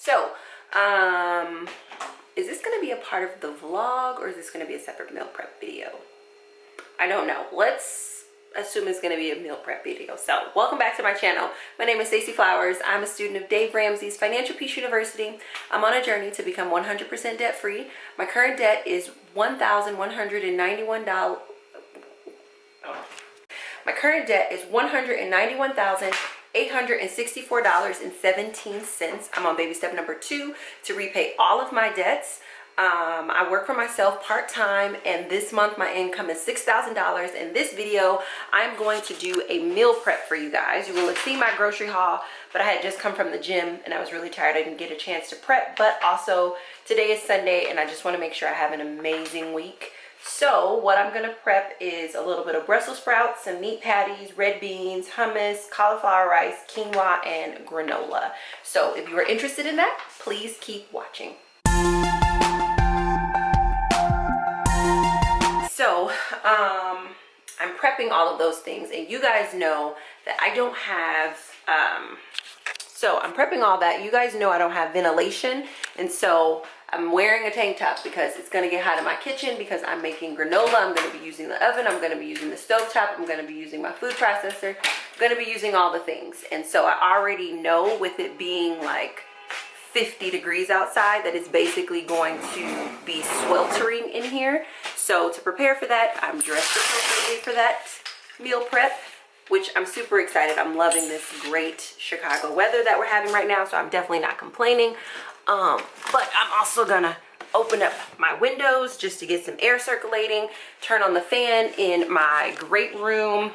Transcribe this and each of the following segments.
So, is this going to be a part of the vlog or is this going to be a separate meal prep video? I don't know. Let's assume it's going to be a meal prep video. So, welcome back to my channel. My name is Stacey Flowers. I'm a student of Dave Ramsey's Financial Peace University. I'm on a journey to become 100% debt free. My current debt is $1,191. My current debt is $191,864.17. I'm on baby step number 2 to repay all of my debts. I work for myself part-time, and this month my income is $6,000. In this video, I'm going to do a meal prep for you guys. You will have seen my grocery haul, but I had just come from the gym and I was really tired. I didn't get a chance to prep, but also today is Sunday and I just want to make sure I have an amazing week. So what I'm going to prep is a little bit of Brussels sprouts, some meat patties, red beans, hummus, cauliflower rice, quinoa, and granola. So if you are interested in that, please keep watching. So I'm prepping all of those things, and you guys know that I don't have so I'm prepping all that. You guys know I don't have ventilation, and so I'm wearing a tank top because it's going to get hot in my kitchen because I'm making granola. I'm going to be using the oven. I'm going to be using the stovetop. I'm going to be using my food processor. I'm going to be using all the things. And so I already know, with it being like 50 degrees outside, that it's basically going to be sweltering in here. So to prepare for that, I'm dressed appropriately for that meal prep, which I'm super excited. I'm loving this great Chicago weather that we're having right now, so I'm definitely not complaining. But I'm also gonna open up my windows just to get some air circulating, turn on the fan in my great room,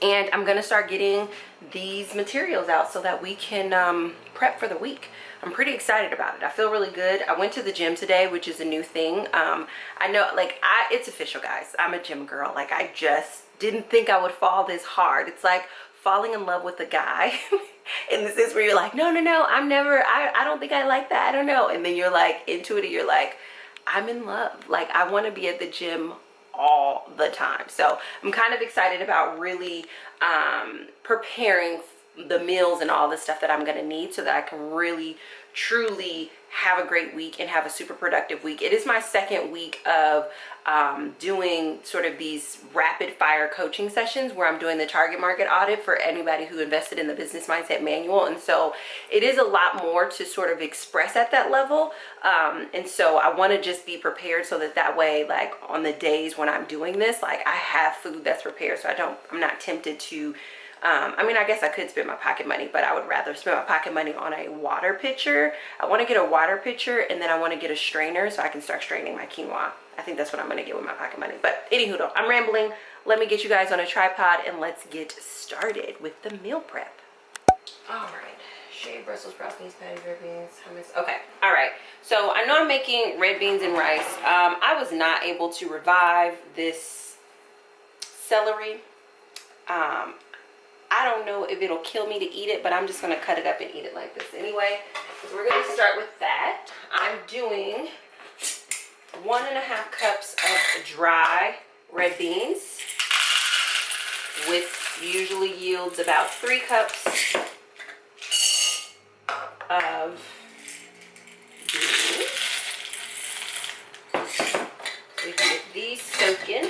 and I'm gonna start getting these materials out so that we can prep for the week. I'm pretty excited about it. I feel really good. I went to the gym today, which is a new thing. I know, like, it's official, guys. I'm a gym girl. Like, I just didn't think I would fall this hard. It's like falling in love with a guy in the sense where you're like, no, I don't think I like that. I don't know. And then you're like into it and you're like, I'm in love. Like, I want to be at the gym all the time. So I'm kind of excited about really preparing the meals and all the stuff that I'm going to need so that I can really truly have a great week and have a super productive week. It is my second week of doing sort of these rapid fire coaching sessions where I'm doing the target market audit for anybody who invested in the business mindset manual. And so it is a lot more to sort of express at that level. And so I want to just be prepared so that way, like, on the days when I'm doing this, like, I have food that's prepared, so I'm not tempted to I mean, I guess I could spend my pocket money, but I would rather spend my pocket money on a water pitcher. I want to get a water pitcher, and then I want to get a strainer so I can start straining my quinoa. I think that's what I'm going to get with my pocket money. But anywho, though, I'm rambling. Let me get you guys on a tripod, and let's get started with the meal prep. All right. Shaved Brussels sprouts, beans, patties, red beans, hummus. Okay. All right. So I know I'm making red beans and rice. I was not able to revive this celery. I don't know if it'll kill me to eat it, but I'm just going to cut it up and eat it like this anyway. So we're going to start with that. I'm doing 1.5 cups of dry red beans, which usually yields about 3 cups of beans. We can get these soaking.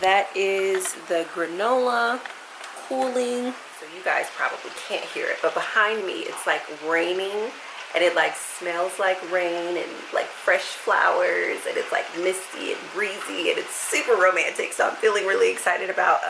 that is the granola cooling. So you guys probably can't hear it, but behind me it's like raining, and it like smells like rain and like fresh flowers, and it's like misty and breezy, and it's super romantic. So I'm feeling really excited about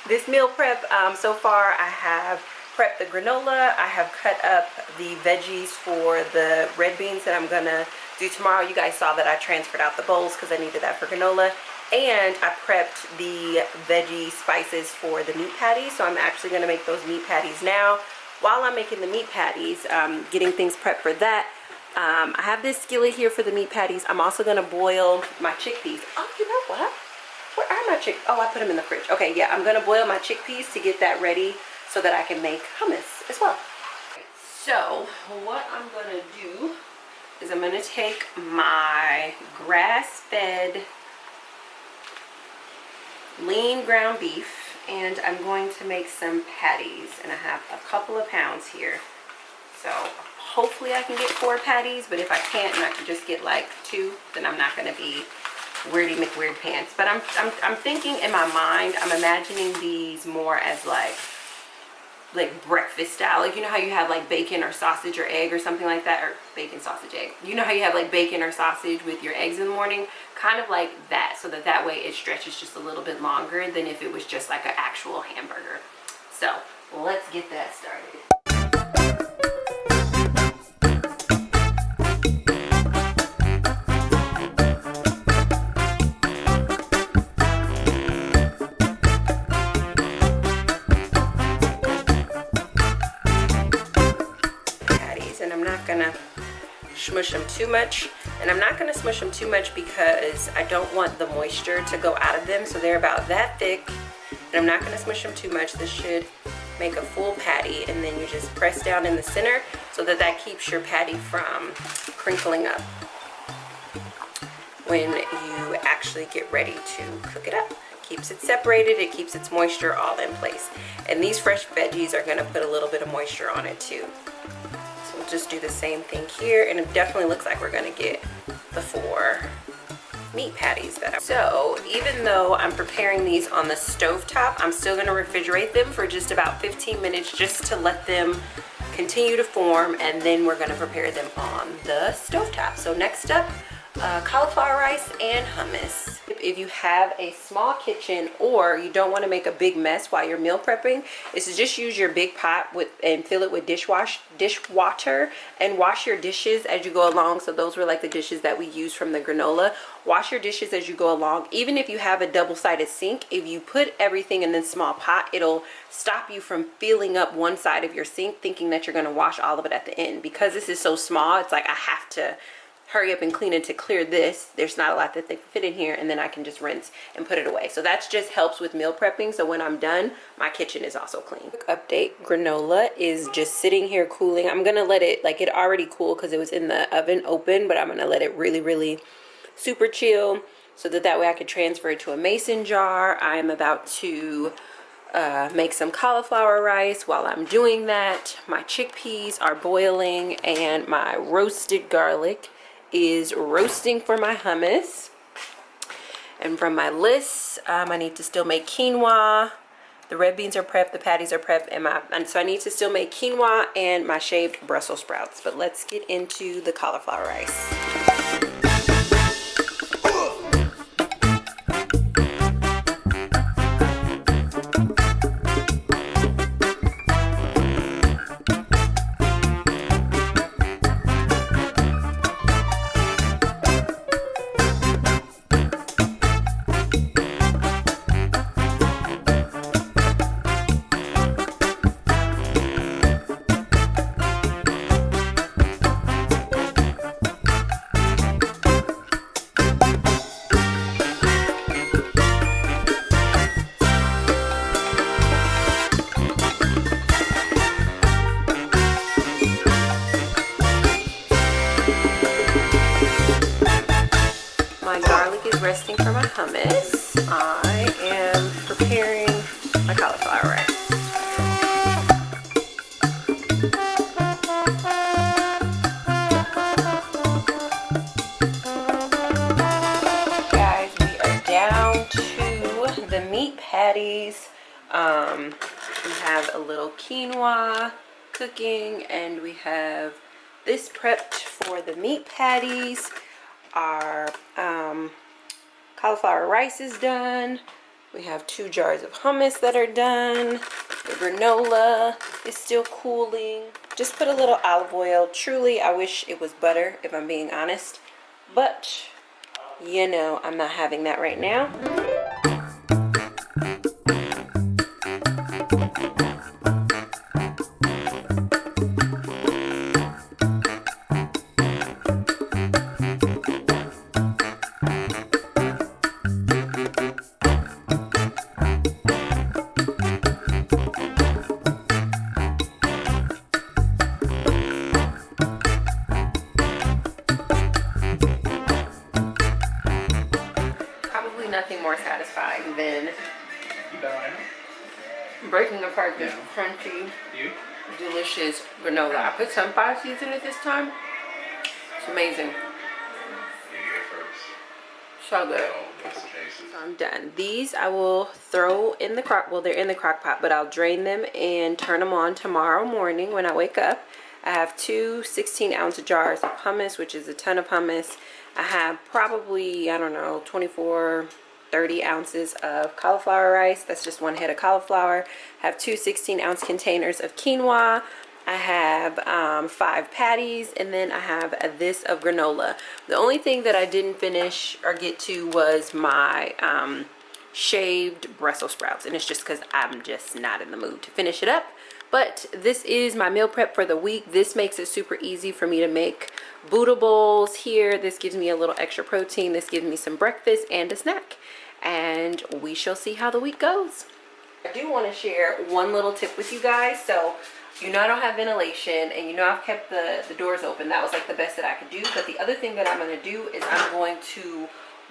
this meal prep. So far I have prepped the granola. I have cut up the veggies for the red beans that I'm gonna do tomorrow. You guys saw that I transferred out the bowls because I needed that for granola. And I prepped the veggie spices for the meat patties. So I'm actually gonna make those meat patties now. While I'm making the meat patties, getting things prepped for that, I have this skillet here for the meat patties. I'm also gonna boil my chickpeas. Oh, you know what? Where are my chickpeas? Oh, I put them in the fridge. Okay, yeah, I'm gonna boil my chickpeas to get that ready so that I can make hummus as well. So what I'm gonna do is I'm gonna take my grass-fed lean ground beef, and I'm going to make some patties, and I have a couple of pounds here. So hopefully I can get 4 patties, but if I can't and I can just get like 2, then I'm not gonna be weirdy McWeird pants. But I'm thinking in my mind, I'm imagining these more as like breakfast style. Like, you know how you have like bacon or sausage or egg or something like that, or bacon, sausage, egg. You know how you have like bacon or sausage with your eggs in the morning? Kind of like that, so that way it stretches just a little bit longer than if it was just like an actual hamburger. So let's get that started. Gonna smush them too much, and I'm not gonna smush them too much because I don't want the moisture to go out of them. So they're about that thick, and I'm not gonna smush them too much. This should make a full patty, and then you just press down in the center so that keeps your patty from crinkling up when you actually get ready to cook it up. Keeps it separated, it keeps its moisture all in place, and these fresh veggies are gonna put a little bit of moisture on it too. We'll just do the same thing here, and it definitely looks like we're gonna get the 4 meat patties that So even though I'm preparing these on the stove top, I'm still gonna refrigerate them for just about 15 minutes just to let them continue to form, and then we're gonna prepare them on the stove top. So next up, cauliflower rice and hummus. If you have a small kitchen or you don't want to make a big mess while you're meal prepping, is to just use your big pot and fill it with dishwater and wash your dishes as you go along. So those were like the dishes that we used from the granola. Wash your dishes as you go along. Even if you have a double-sided sink, if you put everything in this small pot, it'll stop you from filling up one side of your sink thinking that you're going to wash all of it at the end. Because this is so small, it's like I have to hurry up and clean it to clear this. There's not a lot that they can fit in here, and then I can just rinse and put it away. So that just helps with meal prepping. So when I'm done, my kitchen is also clean. Quick update, granola is just sitting here cooling. I'm gonna let it, like, it already cooled because it was in the oven open, but I'm gonna let it really super chill so that way I can transfer it to a mason jar. I'm about to make some cauliflower rice. While I'm doing that, my chickpeas are boiling, and my roasted garlic is roasting for my hummus. And from my list, I need to still make quinoa. The red beans are prepped, the patties are prepped, and so I need to still make quinoa and my shaved Brussels sprouts. But let's get into the cauliflower rice. Resting for my hummus. I am preparing my cauliflower rice. Guys, we are down to the We have a little quinoa cooking, and we have this prepped for the meat patties. Our cauliflower rice is done. We have 2 jars of hummus that are done. The granola is still cooling. Just put a little olive oil. Truly, I wish it was butter, if I'm being honest. But, you know, I'm not having that right now. Nothing more satisfying than breaking apart this crunchy, delicious granola. I put sunflower seeds in it this time. It's amazing. So good. So I'm done. These I will throw in the crock. Well, they're in the crock pot, but I'll drain them and turn them on tomorrow morning when I wake up. I have 2 16-ounce jars of hummus, which is a ton of hummus. I have probably, I don't know, 24, 30 ounces of cauliflower rice. That's just 1 head of cauliflower. I have 2 16-ounce containers of quinoa. I have 5 patties, and then I have this of granola. The only thing that I didn't finish or get to was my shaved Brussels sprouts, and it's just because I'm just not in the mood to finish it up. But this is my meal prep for the week. This makes it super easy for me to make Buddha bowls here. This gives me a little extra protein. This gives me some breakfast and a snack. And we shall see how the week goes. I do want to share one little tip with you guys. So, you know I don't have ventilation, and you know I've kept the doors open. That was like the best that I could do. But the other thing that I'm going to do is I'm going to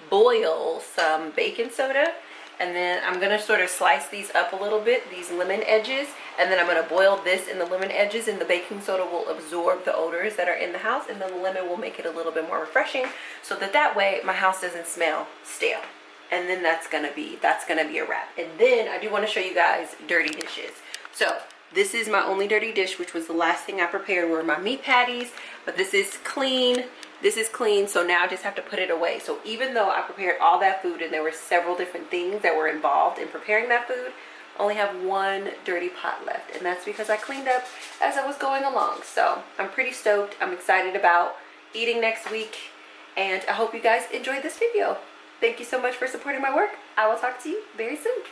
boil some baking soda. And then I'm going to sort of slice these up a little bit, these lemon edges. And then I'm going to boil this in the lemon edges, and the baking soda will absorb the odors that are in the house. And then the lemon will make it a little bit more refreshing, so that way my house doesn't smell stale. And then that's gonna be a wrap. And then I do want to show you guys dirty dishes. So this is my only dirty dish, which was the last thing I prepared, were my meat patties. But this is clean. This is clean, so now I just have to put it away. So even though I prepared all that food and there were several different things that were involved in preparing that food, I only have 1 dirty pot left. And that's because I cleaned up as I was going along. So I'm pretty stoked. I'm excited about eating next week. And I hope you guys enjoyed this video. Thank you so much for supporting my work. I will talk to you very soon.